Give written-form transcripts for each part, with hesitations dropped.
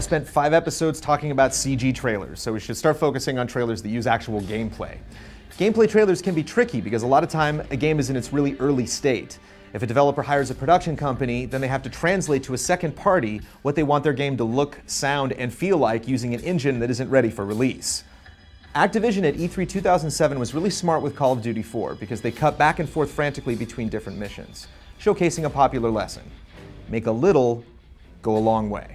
spent 5 episodes talking about CG trailers, so we should start focusing on trailers that use actual gameplay. Gameplay trailers can be tricky because a lot of time a game is in its really early state. If a developer hires a production company, then they have to translate to a second party what they want their game to look, sound, and feel like using an engine that isn't ready for release. Activision at E3 2007 was really smart with Call of Duty 4 because they cut back and forth frantically between different missions, showcasing a popular lesson. Make a little go a long way.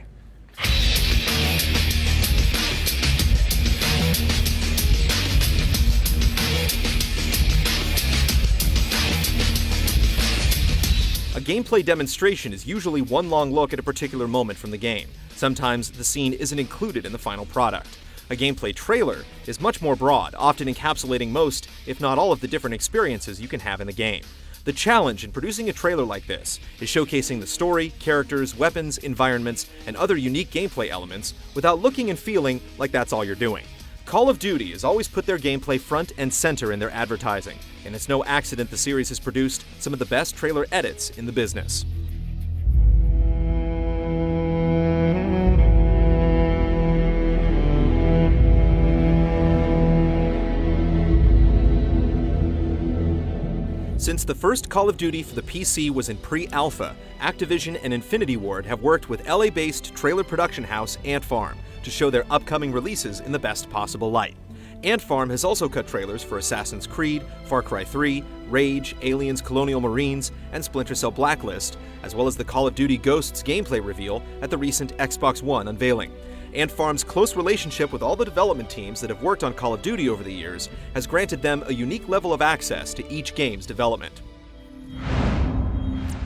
A gameplay demonstration is usually one long look at a particular moment from the game. Sometimes the scene isn't included in the final product. A gameplay trailer is much more broad, often encapsulating most, if not all, of the different experiences you can have in the game. The challenge in producing a trailer like this is showcasing the story, characters, weapons, environments, and other unique gameplay elements without looking and feeling like that's all you're doing. Call of Duty has always put their gameplay front and center in their advertising, and it's no accident the series has produced some of the best trailer edits in the business. Since the first Call of Duty for the PC was in pre-alpha, Activision and Infinity Ward have worked with LA-based trailer production house Ant Farm to show their upcoming releases in the best possible light. Ant Farm has also cut trailers for Assassin's Creed, Far Cry 3, Rage, Aliens Colonial Marines, and Splinter Cell Blacklist, as well as the Call of Duty Ghosts gameplay reveal at the recent Xbox One unveiling. Ant Farm's close relationship with all the development teams that have worked on Call of Duty over the years has granted them a unique level of access to each game's development.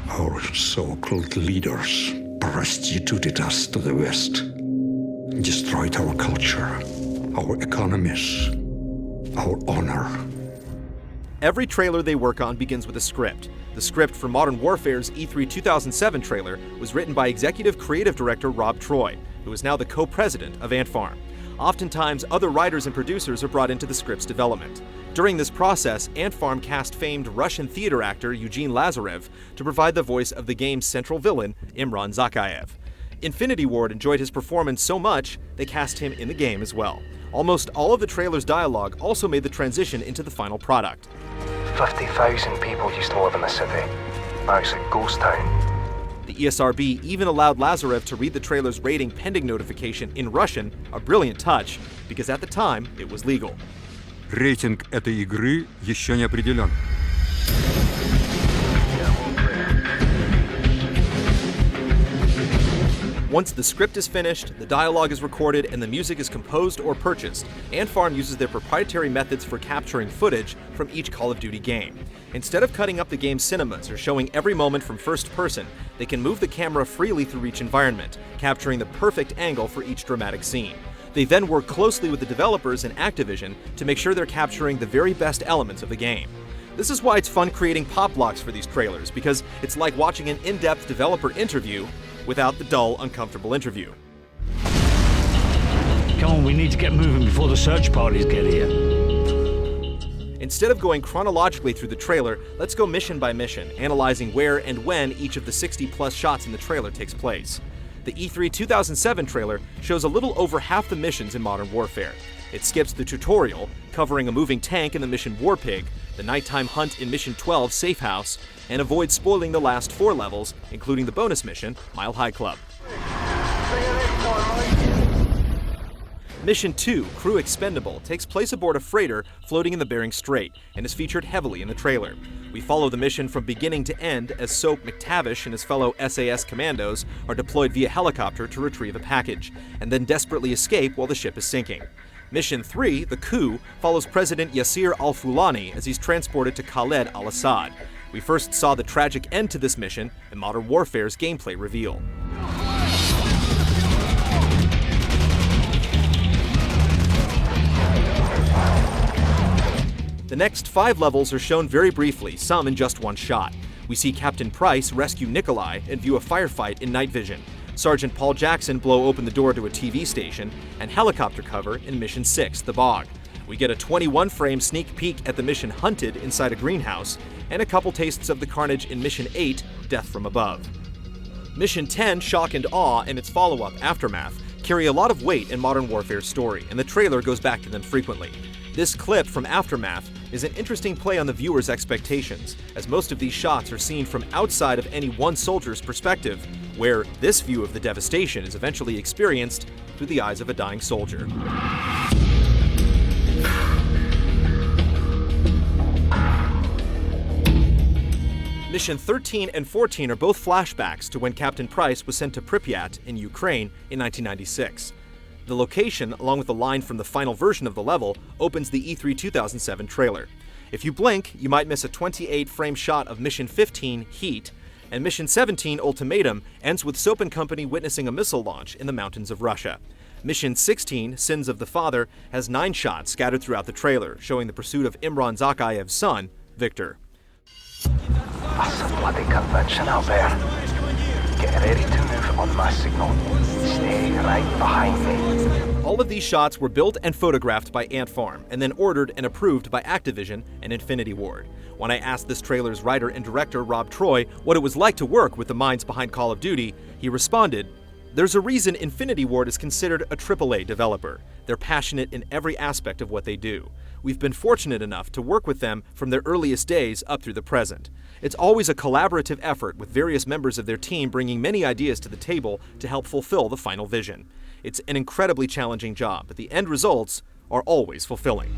Our so-called leaders prostituted us to the West, destroyed our culture, our economies, our honor. Every trailer they work on begins with a script. The script for Modern Warfare's E3 2007 trailer was written by executive creative director Rob Troy, who is now the co-president of Ant Farm. Oftentimes, other writers and producers are brought into the script's development. During this process, Ant Farm cast famed Russian theater actor Eugene Lazarev to provide the voice of the game's central villain, Imran Zakhaev. Infinity Ward enjoyed his performance so much, they cast him in the game as well. Almost all of the trailer's dialogue also made the transition into the final product. 50,000 people used to live in the city. Now it's a ghost town. The ESRB even allowed Lazarev to read the trailer's rating pending notification in Russian, a brilliant touch, because at the time, it was legal. Рейтинг этой игры еще не определен. Once the script is finished, the dialogue is recorded, and the music is composed or purchased, Ant Farm uses their proprietary methods for capturing footage from each Call of Duty game. Instead of cutting up the game's cinemas or showing every moment from first person, they can move the camera freely through each environment, capturing the perfect angle for each dramatic scene. They then work closely with the developers and Activision to make sure they're capturing the very best elements of the game. This is why it's fun creating pop blocks for these trailers, because it's like watching an in-depth developer interview without the dull, uncomfortable interview. Come on, we need to get moving before the search parties get here. Instead of going chronologically through the trailer, let's go mission by mission, analyzing where and when each of the 60-plus shots in the trailer takes place. The E3 2007 trailer shows a little over half the missions in Modern Warfare. It skips the tutorial, covering a moving tank in the mission Warpig, the nighttime hunt in Mission 12 Safe House, and avoids spoiling the last 4 levels, including the bonus mission, Mile High Club. Mission 2, Crew Expendable, takes place aboard a freighter floating in the Bering Strait and is featured heavily in the trailer. We follow the mission from beginning to end as Soap McTavish and his fellow SAS commandos are deployed via helicopter to retrieve a package, and then desperately escape while the ship is sinking. Mission 3, The Coup, follows President Yasser al-Fulani as he's transported to Khaled al-Assad. We first saw the tragic end to this mission in Modern Warfare's gameplay reveal. The next 5 levels are shown very briefly, some in just one shot. We see Captain Price rescue Nikolai and view a firefight in night vision, Sergeant Paul Jackson blow open the door to a TV station, and helicopter cover in Mission 6, The Bog. We get a 21-frame sneak peek at the mission Hunted inside a greenhouse, and a couple tastes of the carnage in Mission 8, Death from Above. Mission 10, Shock and Awe, and its follow-up, Aftermath, carry a lot of weight in Modern Warfare's story, and the trailer goes back to them frequently. This clip from Aftermath is an interesting play on the viewer's expectations, as most of these shots are seen from outside of any one soldier's perspective, where this view of the devastation is eventually experienced through the eyes of a dying soldier. Mission 13 and 14 are both flashbacks to when Captain Price was sent to Pripyat in Ukraine in 1996. The location, along with a line from the final version of the level, opens the E3 2007 trailer. If you blink, you might miss a 28-frame shot of Mission 15, Heat, and Mission 17, Ultimatum, ends with Soap & Company witnessing a missile launch in the mountains of Russia. Mission 16, Sins of the Father, has 9 shots scattered throughout the trailer, showing the pursuit of Imran Zakayev's son, Victor. That's a bloody conviction out there. Get ready to move on my signal. Stay right behind me. All of these shots were built and photographed by Ant Farm, and then ordered and approved by Activision and Infinity Ward. When I asked this trailer's writer and director, Rob Troy, what it was like to work with the minds behind Call of Duty, he responded, "There's a reason Infinity Ward is considered a AAA developer. They're passionate in every aspect of what they do. We've been fortunate enough to work with them from their earliest days up through the present. It's always a collaborative effort with various members of their team bringing many ideas to the table to help fulfill the final vision. It's an incredibly challenging job, but the end results are always fulfilling."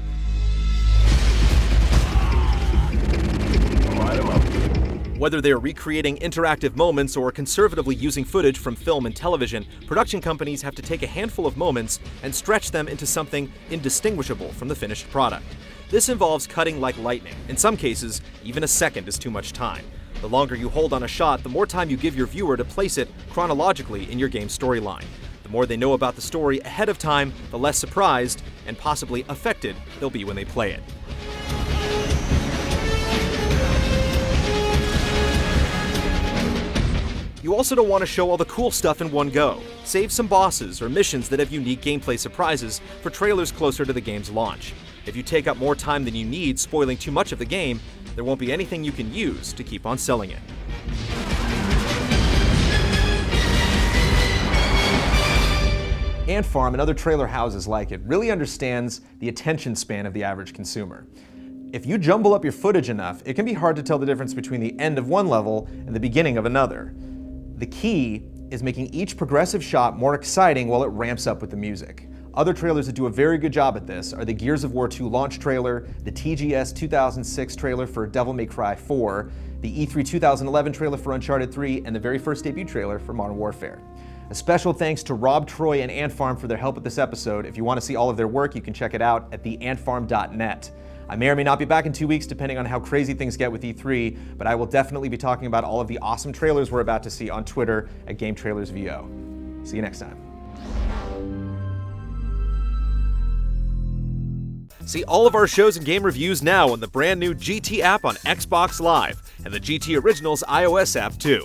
Whether they're recreating interactive moments or conservatively using footage from film and television, production companies have to take a handful of moments and stretch them into something indistinguishable from the finished product. This involves cutting like lightning. In some cases, even a second is too much time. The longer you hold on a shot, the more time you give your viewer to place it chronologically in your game's storyline. The more they know about the story ahead of time, the less surprised and possibly affected they'll be when they play it. You also don't want to show all the cool stuff in one go. Save some bosses or missions that have unique gameplay surprises for trailers closer to the game's launch. If you take up more time than you need spoiling too much of the game, there won't be anything you can use to keep on selling it. Ant Farm and other trailer houses like it really understands the attention span of the average consumer. If you jumble up your footage enough, it can be hard to tell the difference between the end of one level and the beginning of another. The key is making each progressive shot more exciting while it ramps up with the music. Other trailers that do a very good job at this are the Gears of War 2 launch trailer, the TGS 2006 trailer for Devil May Cry 4, the E3 2011 trailer for Uncharted 3, and the very first debut trailer for Modern Warfare. A special thanks to Rob Troy and Ant Farm for their help with this episode. If you want to see all of their work, you can check it out at theantfarm.net. I may or may not be back in 2 weeks depending on how crazy things get with E3, but I will definitely be talking about all of the awesome trailers we're about to see on Twitter at GameTrailersVO. See you next time. See all of our shows and game reviews now on the brand new GT app on Xbox Live, and the GT Originals iOS app too.